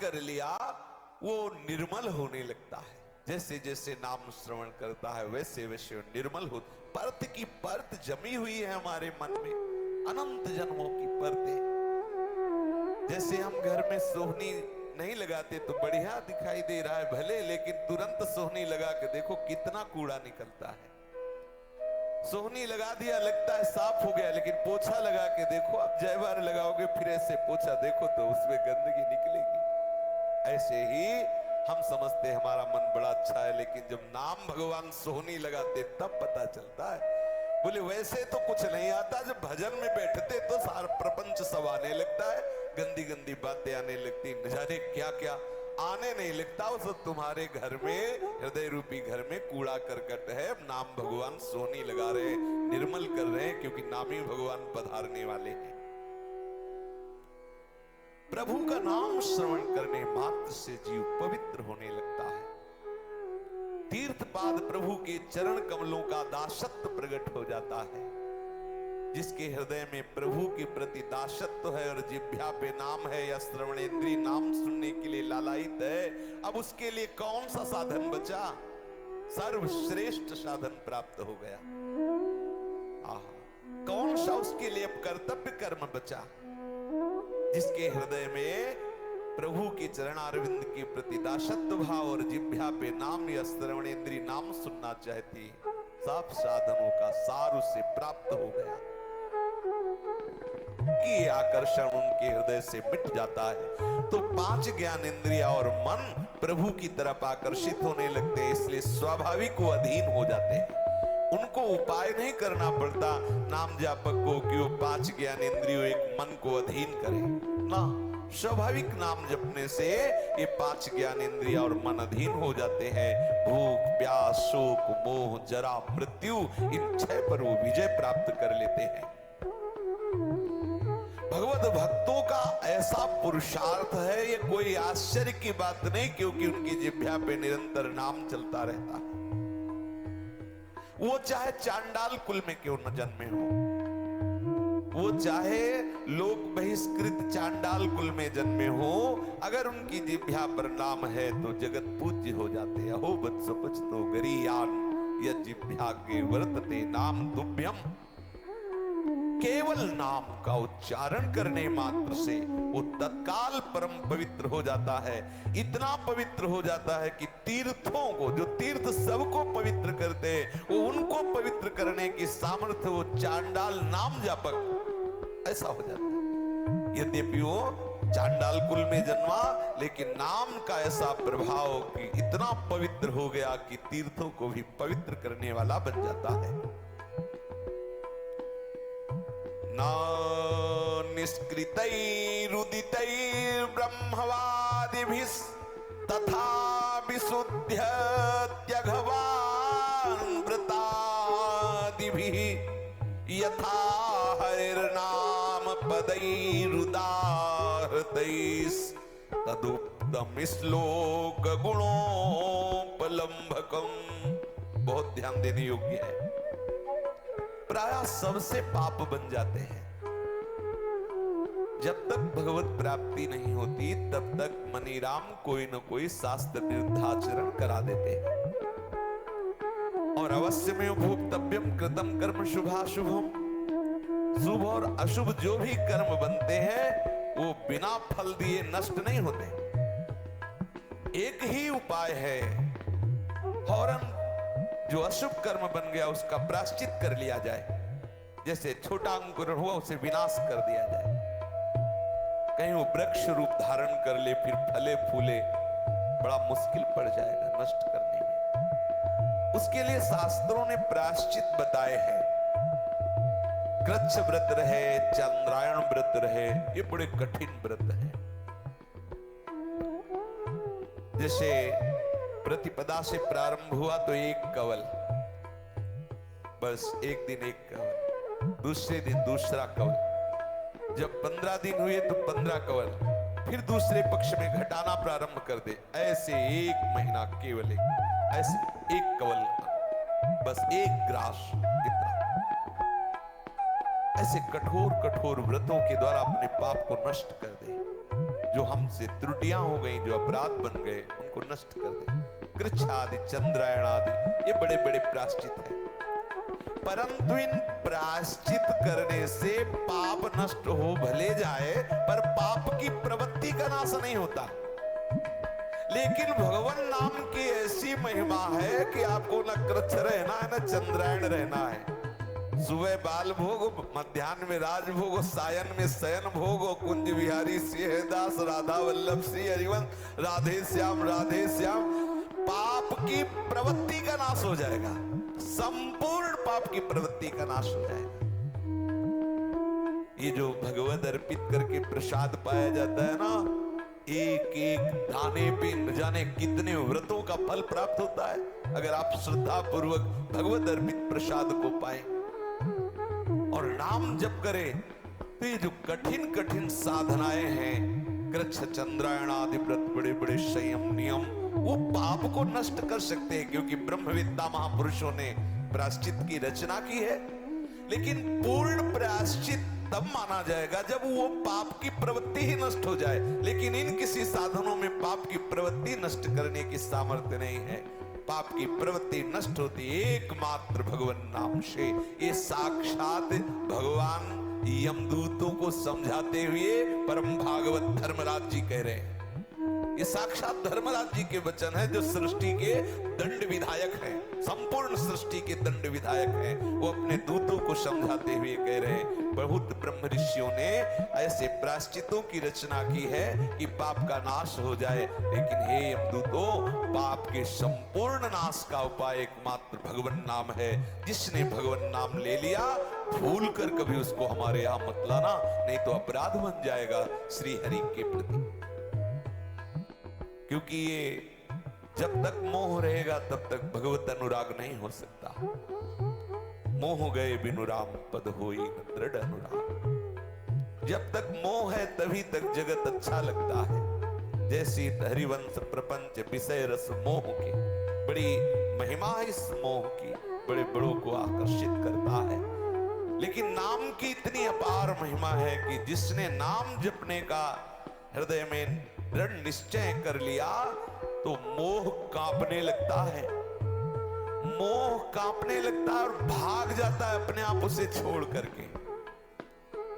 कर लिया वो निर्मल होने लगता है। जैसे जैसे नाम श्रवण करता है वैसे वैसे निर्मल हो। परत की परत जमी हुई है हमारे मन में, अनंत जन्मों की परतें। जैसे हम घर में सोहनी नहीं लगाते तो बढ़िया दिखाई दे रहा है भले, लेकिन तुरंत सोहनी लगा के देखो कितना कूड़ा निकलता है। सोहनी लगा दिया लगता है साफ हो गया, लेकिन पोछा लगा के देखो, अब जय बार लगाओगे फिर ऐसे पोछा देखो तो उसमें गंदगी निकलेगी। ऐसे ही हम समझते हमारा मन बड़ा अच्छा है, लेकिन जब नाम भगवान सोहनी लगाते तब पता चलता है। बोले वैसे तो कुछ नहीं आता, जब भजन में बैठते तो सारा प्रपंच सब आने लगता है, गंदी गंदी बातें आने लगती, न जाने क्या क्या आने नहीं लगता। वो सब तुम्हारे घर में, हृदय रूपी घर में कूड़ा करकट है। नाम भगवान सोहनी लगा रहे, निर्मल कर रहे हैं, क्योंकि नामी भगवान पधारने वाले हैं। प्रभु का नाम श्रवण करने मात्र से जीव पवित्र होने लगता है। तीर्थपाद प्रभु के चरण कमलों का दासत्व प्रकट हो जाता है। जिसके हृदय में प्रभु के प्रति दासत्व है और जिह्वा पे नाम है या श्रवणेंद्रिय नाम सुनने के लिए लालायित है, अब उसके लिए कौन सा साधन बचा? सर्वश्रेष्ठ साधन प्राप्त हो गया। कौन सा उसके लिए अब कर्तव्य कर्म बचा? जिसके हृदय में प्रभु के चरणारविंद के प्रति दासत्व भाव और जिह्वा पे नाम या श्रवणेंद्रिय नाम सुनना चाहती, सब साधनों का सार उससे प्राप्त हो गया कि आकर्षण उनके हृदय से मिट जाता है। तो पांच ज्ञान इंद्रिया और मन प्रभु की तरफ आकर्षित होने लगते हैं, इसलिए स्वाभाविक वो अधीन हो जाते हैं। उनको उपाय नहीं करना पड़ता नाम जापक को कि वो पांच ज्ञान इंद्रियों एक मन को अधीन करे ना, स्वाभाविक नाम जपने से ये पांच ज्ञान इंद्रिया और मन अधीन हो जाते हैं। भूख प्यास शोक मोह जरा मृत्यु इन छह पर वो विजय प्राप्त कर लेते हैं। भगवत भक्तों का ऐसा पुरुषार्थ है, ये कोई आश्चर्य की बात नहीं, क्योंकि उनकी जिह्वा पे निरंतर नाम चलता रहता है। वो चाहे चांडाल कुल में क्यों न जन्मे हो, वो चाहे लोक बहिष्कृत चांडाल कुल में जन्मे हो, अगर उनकी जिह्वा पर नाम है तो जगत पूज्य हो जाते हैं। अहो वत्स पचतो गरीयान यद जिह्वाग्रे वर्तते नाम तुभ्यम। केवल नाम का उच्चारण करने मात्र से वो तत्काल परम पवित्र हो जाता है। इतना पवित्र हो जाता है कि तीर्थों को, जो तीर्थ सबको पवित्र करते हैं, वो उनको पवित्र करने की सामर्थ्य वो चांडाल नाम जापक ऐसा हो जाता है। यद्यपि वो चांडाल कुल में जन्मा, लेकिन नाम का ऐसा प्रभाव कि इतना पवित्र हो गया कि तीर्थों को भी पवित्र करने वाला बन जाता है। ना निष्कृतैरुदितैर्ब्रह्मवादिभिः तथा विशुद्ध्यत्यघवान्मृतादिभिः यथा हरिर्नाम पदैरुदाहृतैस्तदुक्तम् श्लोक गुणोपलम्भकम्। बहुत ध्यान देने योग्य है। प्रायः सबसे पाप बन जाते हैं। जब तक भगवत प्राप्ति नहीं होती तब तक मनीराम कोई न कोई शास्त्र विरुद्धाचरण करा देते हैं। और अवश्य में भोक्तव्यम कृतम कर्म शुभाशुभम, शुभ और अशुभ जो भी कर्म बनते हैं वो बिना फल दिए नष्ट नहीं होते। एक ही उपाय है, फौरन जो अशुभ कर्म बन गया उसका प्रायश्चित कर लिया जाए। जैसे छोटा अंकुरण हुआ उसे विनाश कर दिया जाए। कहीं वो वृक्ष रूप धारण कर ले फिर फले फूले, बड़ा मुश्किल पड़ जाएगा नष्ट करने में। उसके लिए शास्त्रों ने प्रायश्चित बताए हैं। कृच्छ व्रत रहे, चंद्रायण व्रत रहे, ये बड़े कठिन व्रत है। जैसे प्रतिपदा से प्रारंभ हुआ तो एक कवल, बस एक दिन एक कवल, दूसरे दिन दूसरा कवल, जब 15 दिन हुए तो 15 कवल, फिर दूसरे पक्ष में घटाना प्रारंभ कर दे। ऐसे एक महीना केवल एक, ऐसे एक कवल, बस एक ग्रास इतना। ऐसे कठोर कठोर व्रतों के द्वारा अपने पाप को नष्ट कर दे। जो हमसे त्रुटियां हो गई, जो अपराध बन गए, उनको नष्ट कर दे। कृच्छ आदि, चंद्रायण आदि, ये बड़े बड़े प्रायश्चित हैं। परंतु इन प्रायश्चित करने से पाप नष्ट हो भले जाए, पर पाप की प्रवृत्ति का नाश नहीं होता। लेकिन भगवान नाम की ऐसी महिमा है कि आपको न कृच्छ रहना है, न चंद्रायण रहना है। सुबह बाल भोग, मध्याह्न में राजभोग, सायन में शयन भोग, कुंज विहारी सिंहदास, राधा वल्लभ श्री हरिवंश, राधे श्याम राधे श्याम। पाप की प्रवृत्ति का नाश हो जाएगा, संपूर्ण पाप की प्रवृत्ति का नाश हो जाएगा। ये जो भगवत अर्पित करके प्रसाद पाया जाता है ना, एक एक दाने पे न जाने कितने व्रतों का फल प्राप्त होता है, अगर आप श्रद्धा पूर्वक भगवत अर्पित प्रसाद को पाए और नाम जप करें। तो ये जो कठिन कठिन साधनाएं हैं, कृच्छ चंद्रायण आदि व्रत, बड़े बड़े संयम नियम, वो पाप को नष्ट कर सकते हैं, क्योंकि ब्रह्मविद्ता महापुरुषों ने प्रायश्चित की रचना की है। लेकिन पूर्ण प्रायश्चित तब माना जाएगा जब वो पाप की प्रवृत्ति ही नष्ट हो जाए। लेकिन इन किसी साधनों में पाप की प्रवृत्ति नष्ट करने की सामर्थ्य नहीं है। पाप की प्रवृत्ति नष्ट होती एकमात्र भगवान नाम से। ये साक्षात भगवान यमदूतों को समझाते हुए परम भागवत धर्मराज जी कह रहे हैं। ये साक्षात धर्मराज जी के वचन है, जो सृष्टि के दंड विधायक हैं, संपूर्ण सृष्टि के दंड विधायक हैं। वो अपने दूतों को समझाते हुए कह रहे हैं, बहुत ब्रह्म ऋषियों ने ऐसे प्रायश्चितों की रचना की है कि पाप का नाश हो जाए। लेकिन हे यमदूतों, पाप के संपूर्ण नाश का उपाय एकमात्र भगवान नाम है। जिसने भगवान नाम ले लिया, भूल कर कभी उसको हमारे यहाँ मत लाना, नहीं तो अपराध बन जाएगा श्री हरि के प्रति। क्योंकि ये जब तक मोह रहेगा तब तक भगवत अनुराग नहीं हो सकता। मोह गए बिनु राम पद होई न दृढ़ अनुराग। जब तक मोह है तभी तक जगत अच्छा लगता है। जैसी हरिवंश प्रपंच विषय रस मोह की, बड़ी महिमा इस मोह की, बड़े बड़ों को आकर्षित करता है। लेकिन नाम की इतनी अपार महिमा है कि जिसने नाम जपने का हृदय में दृढ़ निश्चय कर लिया, तो मोह कांपने लगता है। मोह कांपने लगता है और भाग जाता है अपने आप उसे छोड़ करके।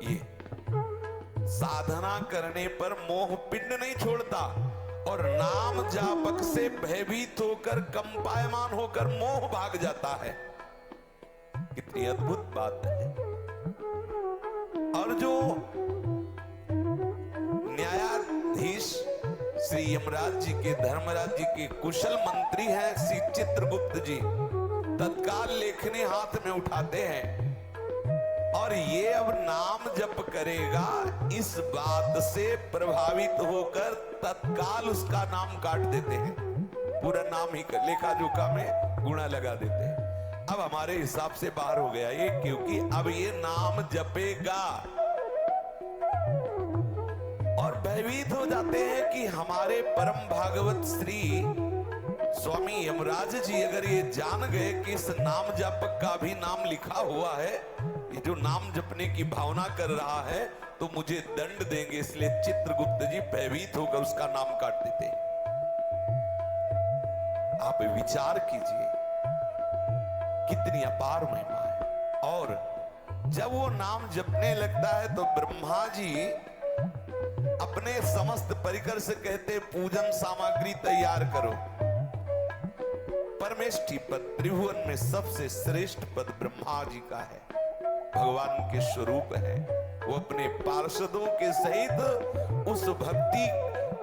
ये साधना करने पर मोह पिंड नहीं छोड़ता, और नाम जापक से भयभीत होकर, कंपायमान होकर मोह भाग जाता है। कितनी अद्भुत बात है। और जो न्यायाधीश श्री यमराज जी के, धर्मराज जी के कुशल मंत्री हैं श्री चित्रगुप्त जी, तत्काल लेखनी हाथ में उठाते हैं और ये अब नाम जप करेगा, इस बात से प्रभावित होकर तत्काल उसका नाम काट देते हैं। पूरा नाम ही लेखा जोखा में गुणा लगा देते हैं। अब हमारे हिसाब से बाहर हो गया ये, क्योंकि अब ये नाम जपेगा। और भयभीत हो जाते हैं कि हमारे परम भागवत श्री स्वामी यमराज जी अगर ये जान गए कि इस नाम जापक का भी नाम लिखा हुआ है, ये जो नाम जपने की भावना कर रहा है, तो मुझे दंड देंगे। इसलिए चित्रगुप्त जी भयभीत होकर उसका नाम काट देते हैं। आप विचार कीजिए कितनी अपार महिमा है। और जब वो नाम जपने लगता है तो ब्रह्मा जी अपने समस्त परिकर से कहते, पूजन सामग्री तैयार करो। परमेष्ठी पद त्रिभुवन में सबसे श्रेष्ठ पद ब्रह्मा जी का है, भगवान के स्वरूप है। वो अपने पार्षदों के सहित उस भक्ति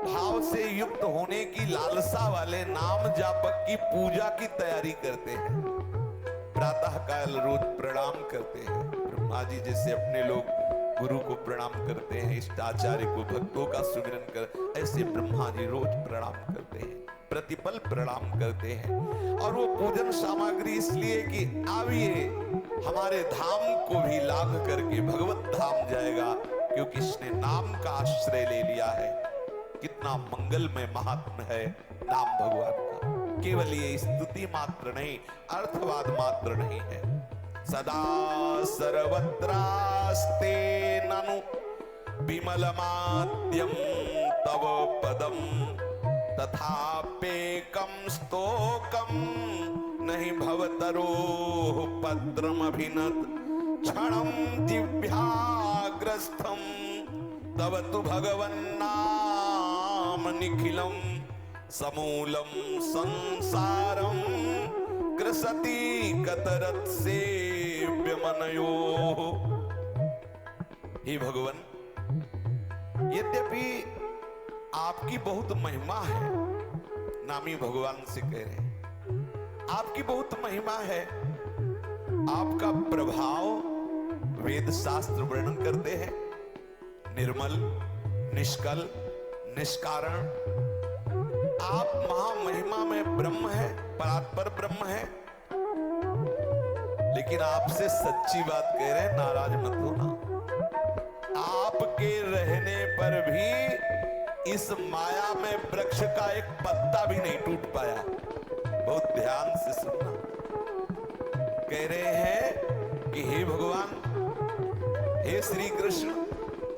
भाव से युक्त होने की लालसा वाले नाम जापक की पूजा की तैयारी करते हैं। प्रातः काल रोज प्रणाम करते हैं। ब्रह्मा जी जैसे अपने लोग गुरु को प्रणाम करते हैं, इष्टाचार्य को, भक्तों का सुमिरन कर, ऐसे ब्रह्मा जी रोज प्रणाम करते हैं, प्रतिपल प्रणाम करते हैं। और वो पूजन सामग्री इसलिए कि अब ये हमारे धाम को भी लाभ करके भगवत धाम जाएगा, क्योंकि इसने नाम का आश्रय ले लिया है। कितना मंगलमय महात्म है नाम भगवान का। केवल ये स्तुति मात्र नहीं, अर्थवाद मात्र नहीं है। सदा सर्वत्रास्ते ननु विमलमाद्यम तव पदम तथापेकं स्तोकं नहि भवतरोः पत्रमभिनत क्षणं जिह्वाग्रस्थं तव तु भगवन्नाम निखिलं समूलं संसारं कृसति कतरत्सेव्यमनयोः। हे भगवान, यद्यपि आपकी बहुत महिमा है, नामी भगवान से कह रहे हैं, आपकी बहुत महिमा है, आपका प्रभाव वेद शास्त्र वर्णन करते हैं, निर्मल, निष्कल, निष्कारण। आप महामहिमा में ब्रह्म है, परात्पर ब्रह्म है, लेकिन आपसे सच्ची बात कह रहे हैं, नाराज मत होना। आपके रहने पर भी इस माया में वृक्ष का एक पत्ता भी नहीं टूट पाया। बहुत ध्यान से सुनना। कह रहे हैं कि हे भगवान, हे श्री कृष्ण,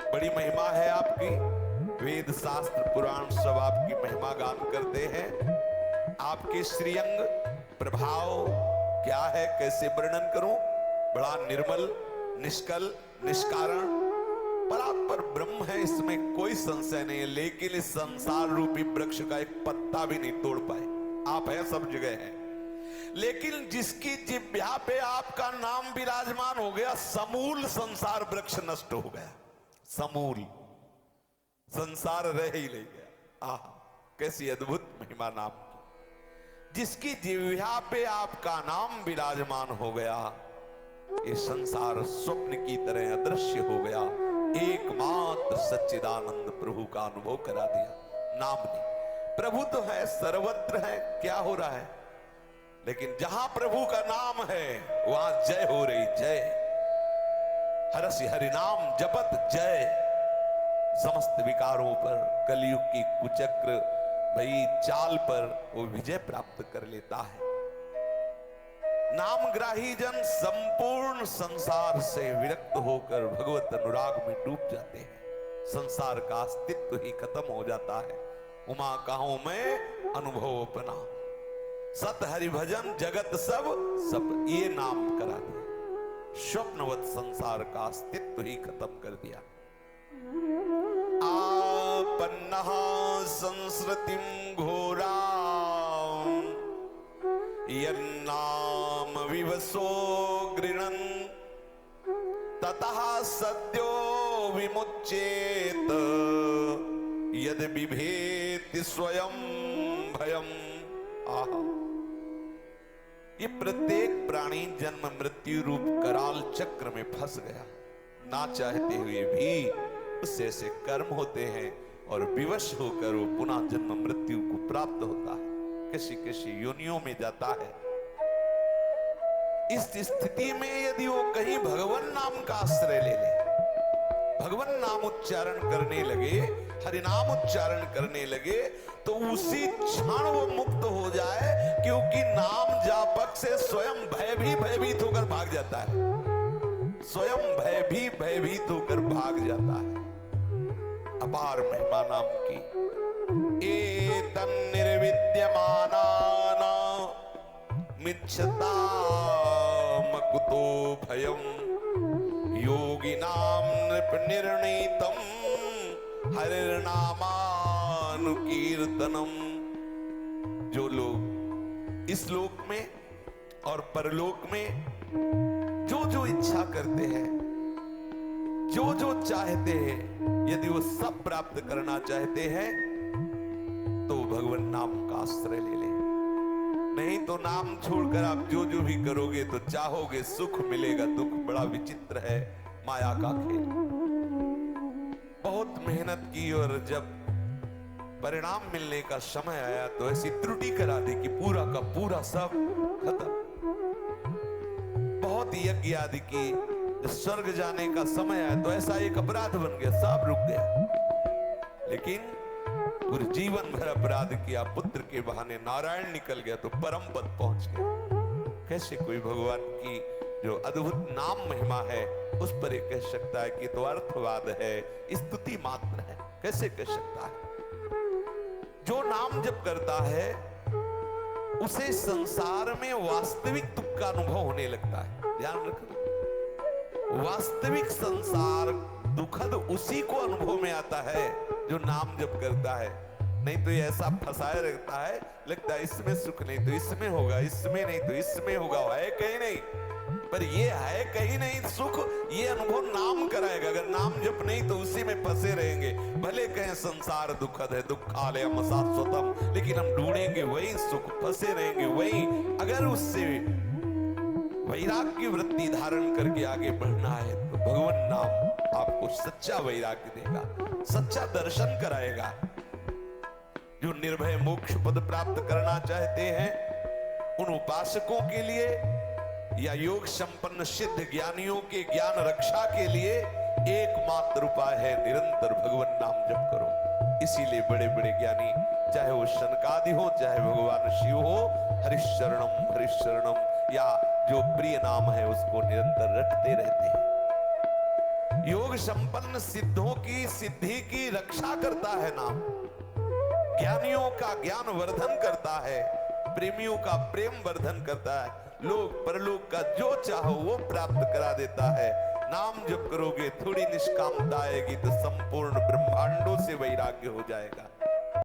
बड़ी महिमा है आपकी, वेद शास्त्र पुराण सब आपकी महिमा गान करते हैं। आपके श्रीअंग प्रभाव क्या है, कैसे वर्णन करूं? बड़ा निर्मल, निष्कल, निष्कारण, परात्पर ब्रह्म है, इसमें कोई संशय नहीं है, लेकिन इस संसार रूपी वृक्ष का एक पत्ता भी नहीं तोड़ पाए। आप हैं, सब जगह हैं, लेकिन जिसकी जिह्वा पे आपका नाम विराजमान हो गया, समूल संसार वृक्ष नष्ट हो गया। समूल संसार रह ही नहीं गया। आह, कैसी अद्भुत महिमा नाम की। जिसकी जिह्वा पे आपका नाम विराजमान हो गया, ये संसार स्वप्न की तरह अदृश्य हो गया। एकमात्र सच्चिदानंद प्रभु का अनुभव करा दिया। नाम ने प्रभु तो है, सर्वत्र है, क्या हो रहा है, लेकिन जहां प्रभु का नाम है वहां जय हो रही। जय हरसि हरि नाम जपत जय। समस्त विकारों पर, कलयुग की कुचक्र भई चाल पर वो विजय प्राप्त कर लेता है। नामग्राही जन संपूर्ण संसार से विरक्त होकर भगवत अनुराग में डूब जाते हैं। संसार का अस्तित्व ही खत्म हो जाता है। उमा कहो मैं अनुभव अपना, सत हरि भजन जगत सब सब, ये नाम करा दिया। स्वप्नवत संसार का अस्तित्व ही खत्म कर दिया। आपन्नः संस्कृतिं घोरा यन्नाम विवसो गृणन् ततः सद्यो विमुच्येत यद बिभेति स्वयं भयम्। आहा, ये प्रत्येक प्राणी जन्म मृत्यु रूप कराल चक्र में फंस गया। ना चाहते हुए भी उससे ऐसे कर्म होते हैं और विवश होकर वो पुनः जन्म मृत्यु को प्राप्त होता है, किसी किसी योनियों में जाता है। इस स्थिति में यदि वो कहीं भगवान नाम का आश्रय ले ले, भगवान नाम उच्चारण करने लगे, हरि नाम उच्चारण करने लगे, तो उसी क्षण वो मुक्त हो जाए, क्योंकि नाम जापक से स्वयं भय भी भयभीत होकर भाग जाता है। स्वयं भय भी भयभीत होकर भाग जाता है। अपार महिमा नाम की। एतन् निर्विद्यमानाना मिच्छतामकुतो भयम् योगिनां नृपनिर्णीतं हरिर्नामानुकीर्तनम्। जो लोग इस लोक में और परलोक में जो जो इच्छा करते हैं, जो जो चाहते हैं, यदि वो सब प्राप्त करना चाहते हैं तो भगवान नाम का आश्रय ले ले। नहीं तो नाम छोड़कर आप जो जो भी करोगे तो चाहोगे सुख मिलेगा, दुख। बड़ा विचित्र है माया का खेल। बहुत मेहनत की और जब परिणाम मिलने का समय आया तो ऐसी त्रुटि करा दी कि पूरा का पूरा सब खत्म। बहुत यज्ञ आदि की, स्वर्ग जाने का समय आया तो ऐसा एक अपराध बन गया, सब रुक गया। लेकिन पूरे जीवन भर अपराध किया, पुत्र के बहाने नारायण निकल गया तो परम पद पहुंच गया। कैसे कोई भगवान की जो अद्भुत नाम महिमा है उस पर ये कह सकता है कि तो अर्थवाद है, स्तुति मात्र है? कैसे कह सकता है? जो नाम जप करता है उसे संसार में वास्तविक दुख का अनुभव होने लगता है। ध्यान रखना, वास्तविक संसार दुखद उसी को अनुभव में आता है जो नाम जप करता है। नहीं तो ये ऐसा फंसाए रहता है, लगता है इसमें सुख नहीं तो इसमें होगा, इसमें नहीं तो इसमें होगा, है कहीं नहीं। पर ये है कहीं नहीं सुख, ये अनुभव नाम कराएगा। अगर नाम जप नहीं तो उसी में फंसे रहेंगे। भले कहें संसार दुखद है, दुखालयम शाश्वतम, लेकिन हम ढूंढेंगे वही सुख, फंसे रहेंगे वही। अगर उससे वैराग्य की वृत्ति धारण करके आगे बढ़ना है तो भगवान नाम आपको सच्चा वैराग्य देगा, सच्चा दर्शन कराएगा। जो निर्भय मोक्ष पद प्राप्त करना चाहते हैं उन उपासकों के लिए या योग संपन्न सिद्ध ज्ञानियों के ज्ञान रक्षा के लिए एकमात्र उपाय है निरंतर भगवान नाम जप करो। इसीलिए बड़े बड़े ज्ञानी, चाहे वो शनकादि हो, चाहे भगवान शिव हो, हरिशरणम हरिशरणम या जो प्रिय नाम है उसको निरंतर रटते रहते हैं। योग संपन्न सिद्धों की सिद्धि की रक्षा करता है नाम, ज्ञानियों का ज्ञान वर्धन करता है, प्रेमियों का प्रेम वर्धन करता है, लोक परलोक का जो चाहो वो प्राप्त करा देता है। नाम जप करोगे थोड़ी निष्कामता आएगी तो संपूर्ण ब्रह्मांडों से वैराग्य हो जाएगा।